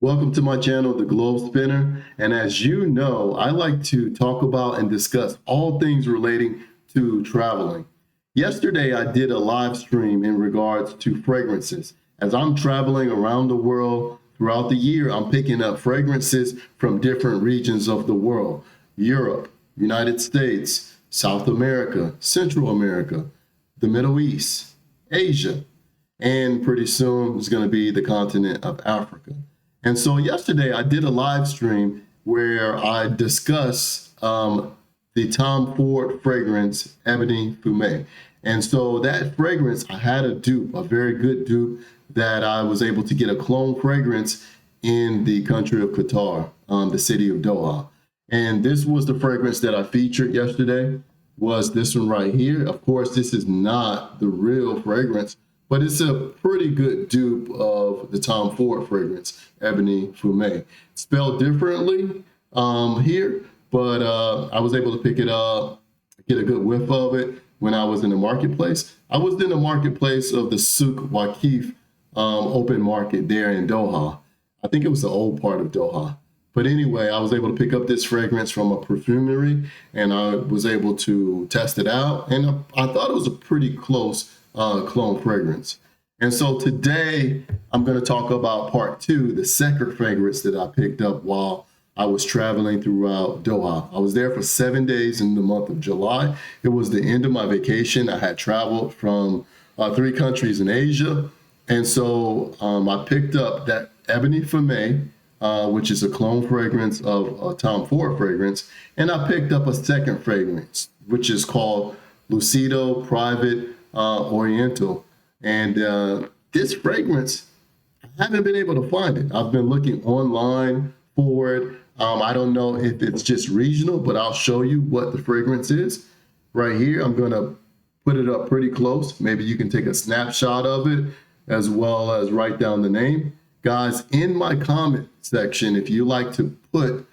Welcome to my channel, The Globe Spinner. And as you know, I like to talk about and discuss all things relating to traveling. Yesterday, I did a live stream in regards to fragrances. As I'm traveling around the world throughout the year, I'm picking up fragrances from different regions of the world: Europe, United States, South America, Central America, the Middle East, Asia, and pretty soon it's going to be the continent of Africa. And so yesterday I did a live stream where I discussed the Tom Ford fragrance Ebony Fumé. And so that fragrance, I had a dupe, a very good dupe, that I was able to get a clone fragrance in the country of Qatar, the city of Doha. And this was the fragrance that I featured yesterday, was this one right here. Of course, this is not the real fragrance, but it's a pretty good dupe of the Tom Ford fragrance, Ebony Fumé. Spelled differently here, but I was able to pick it up, get a good whiff of it when I was in the marketplace. I was in the marketplace of the Souk Waqif open market there in Doha. I think it was the old part of Doha. But anyway, I was able to pick up this fragrance from a perfumery, and I was able to test it out, and I thought it was a pretty close clone fragrance. And so today I'm going to talk about part two, the second fragrance that I picked up while I was traveling throughout Doha. I was there for 7 days in the month of July. It was the end of my vacation. I had traveled from 3 countries in Asia. And so I picked up that Ebony Fumé, which is a clone fragrance of a Tom Ford fragrance. And I picked up a second fragrance, which is called Lucido Private Oriental. And this fragrance, I haven't been able to find it. I've been looking online for it. I don't know if it's just regional, but I'll show you what the fragrance is. Right here, I'm going to put it up pretty close. Maybe you can take a snapshot of it as well as write down the name. Guys, in my comment section, if you like to put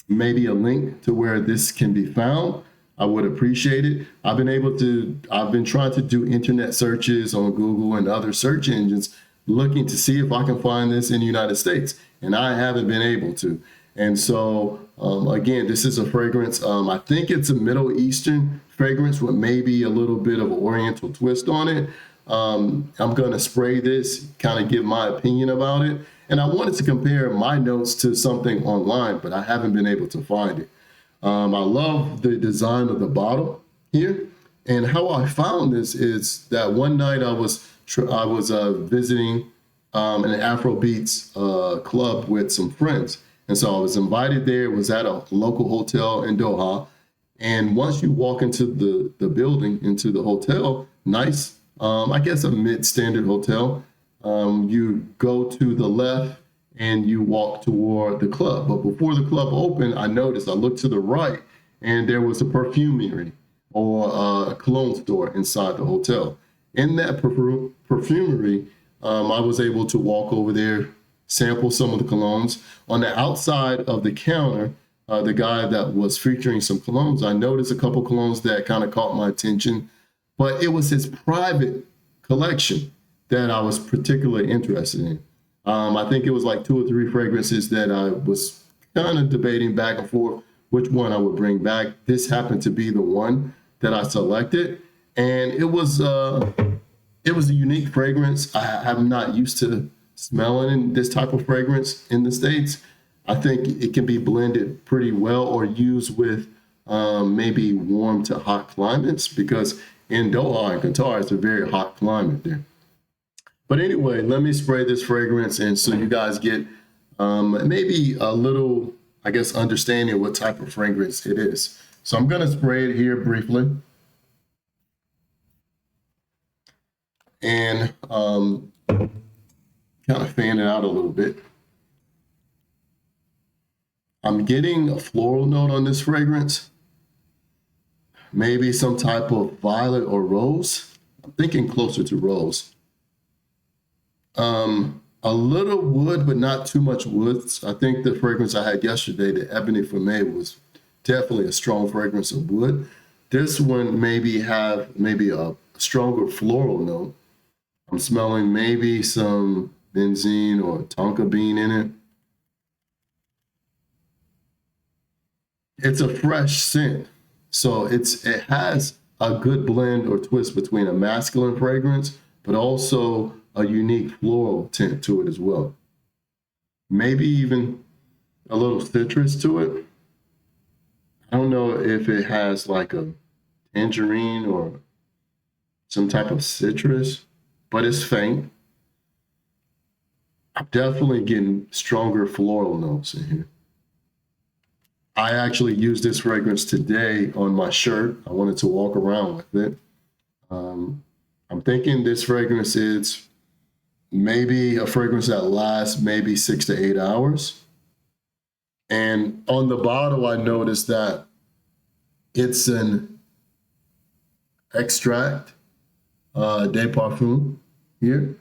maybe a link to where this can be found, I would appreciate it. I've been trying to do internet searches on Google and other search engines, looking to see if I can find this in the United States, and I haven't been able to. And so, again, this is a fragrance. I think it's a Middle Eastern fragrance with maybe a little bit of an Oriental twist on it. I'm going to spray this, kind of give my opinion about it. And I wanted to compare my notes to something online, but I haven't been able to find it. I love the design of the bottle here. And how I found this is that one night I was visiting an Afrobeats club with some friends. And so I was invited there. It was at a local hotel in Doha. And once you walk into the building, into the hotel, nice, I guess a mid-standard hotel, you go to the left and you walk toward the club. But before the club opened, I looked to the right, and there was a perfumery or a cologne store inside the hotel. In that perfumery, I was able to walk over there, sample some of the colognes. On the outside of the counter, the guy that was featuring some colognes, I noticed a couple colognes that kind of caught my attention, but it was his private collection that I was particularly interested in. I think it was like 2 or 3 fragrances that I was kind of debating back and forth which one I would bring back. This happened to be the one that I selected, and it was a unique fragrance. I'm not used to smelling this type of fragrance in the States. I think it can be blended pretty well or used with maybe warm to hot climates, because in Doha and Qatar, it's a very hot climate there. But anyway, let me spray this fragrance, and so you guys get maybe a little, I guess, understanding what type of fragrance it is. So I'm going to spray it here briefly. And kind of fan it out a little bit. I'm getting a floral note on this fragrance. Maybe some type of violet or rose. I'm thinking closer to rose. A little wood, but not too much wood. I think the fragrance I had yesterday, the Ebony Fumé, was definitely a strong fragrance of wood. This one maybe have a stronger floral note. I'm smelling maybe benzene or tonka bean in it. It's a fresh scent. So it has a good blend or twist between a masculine fragrance, but also a unique floral tint to it as well. Maybe even a little citrus to it. I don't know if it has like a tangerine or some type of citrus, but it's faint. I'm definitely getting stronger floral notes in here. I actually used this fragrance today on my shirt. I wanted to walk around with it. I'm thinking this fragrance is maybe a fragrance that lasts maybe 6 to 8 hours. And on the bottle, I noticed that it's an extract de parfum here.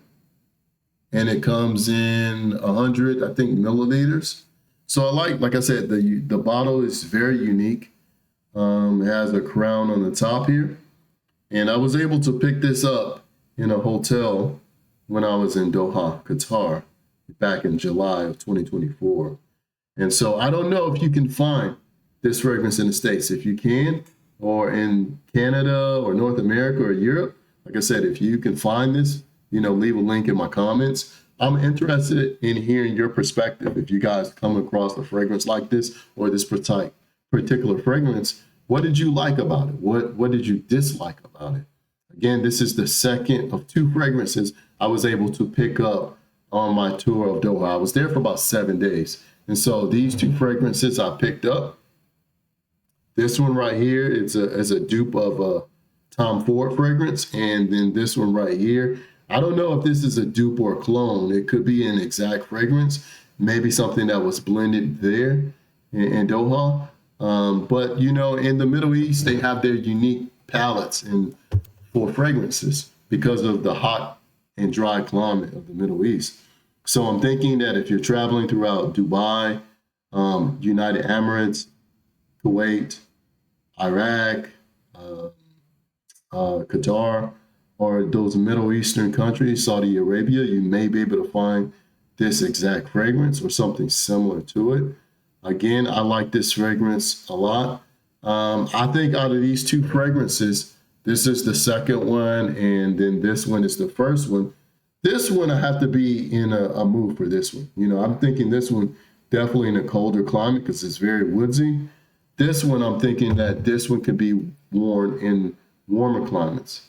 And it comes in 100, I think, milliliters. So like I said, the bottle is very unique. It has a crown on the top here. And I was able to pick this up in a hotel when I was in Doha, Qatar, back in July of 2024. And so I don't know if you can find this fragrance in the States. If you can, or in Canada or North America or Europe, like I said, if you can find this, leave a link in my comments. I'm interested in hearing your perspective. If you guys come across a fragrance like this or this particular fragrance, what did you like about it? What did you dislike about it? Again, this is the second of 2 fragrances I was able to pick up on my tour of Doha. I was there for about 7 days. And so these 2 fragrances I picked up. This one right here is a dupe of a Tom Ford fragrance. And then this one right here, I don't know if this is a dupe or a clone. It could be an exact fragrance, maybe something that was blended there in Doha. But, in the Middle East, they have their unique palettes for fragrances because of the hot and dry climate of the Middle East. So I'm thinking that if you're traveling throughout Dubai, United Emirates, Kuwait, Iraq, Qatar, or those Middle Eastern countries, Saudi Arabia, you may be able to find this exact fragrance or something similar to it. Again, I like this fragrance a lot. I think out of these 2 fragrances, this is the second one, and then this one is the first one. This one, I have to be in a mood for this one. I'm thinking this one definitely in a colder climate because it's very woodsy. This one, I'm thinking that this one could be worn in warmer climates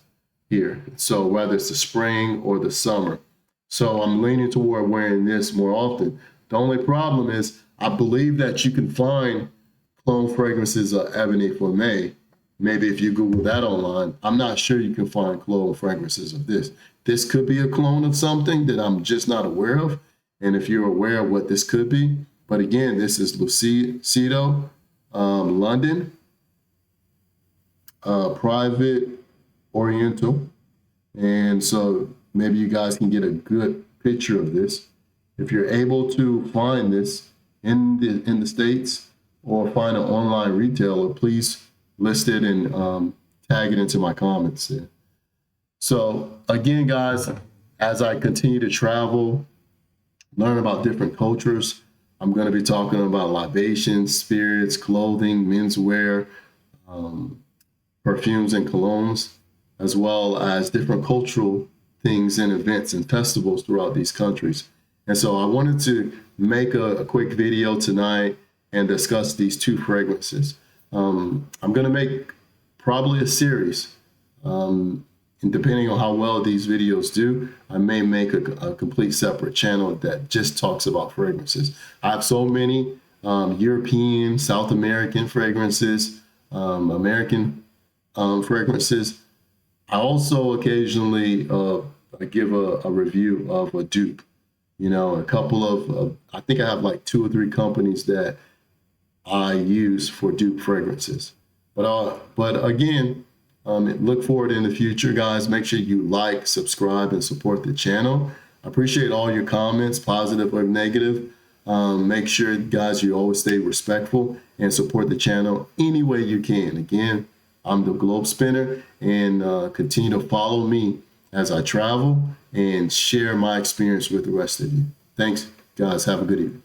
here. So whether it's the spring or the summer. So I'm leaning toward wearing this more often. The only problem is I believe that you can find clone fragrances of Ebony for May. Maybe if you Google that online, I'm not sure you can find clone fragrances of this. This could be a clone of something that I'm just not aware of. And if you're aware of what this could be, but again, this is Lucido London Private Oriental. And so maybe you guys can get a good picture of this. If you're able to find this in the States or find an online retailer, please list it and tag it into my comments there. So again, guys, as I continue to travel, learn about different cultures, I'm going to be talking about libations, spirits, clothing, menswear, perfumes and colognes, as well as different cultural things and events and festivals throughout these countries. And so I wanted to make a quick video tonight and discuss these 2 fragrances. I'm going to make probably a series. And depending on how well these videos do, I may make a complete separate channel that just talks about fragrances. I have so many European, South American fragrances, American fragrances. I also occasionally give a review of a dupe. A couple of, I think I have like 2 or 3 companies that I use for dupe fragrances. But again, look forward in the future, guys. Make sure you like, subscribe, and support the channel. I appreciate all your comments, positive or negative. Make sure, guys, you always stay respectful and support the channel any way you can. Again, I'm the Globe Spinner, and continue to follow me as I travel and share my experience with the rest of you. Thanks, guys. Have a good evening.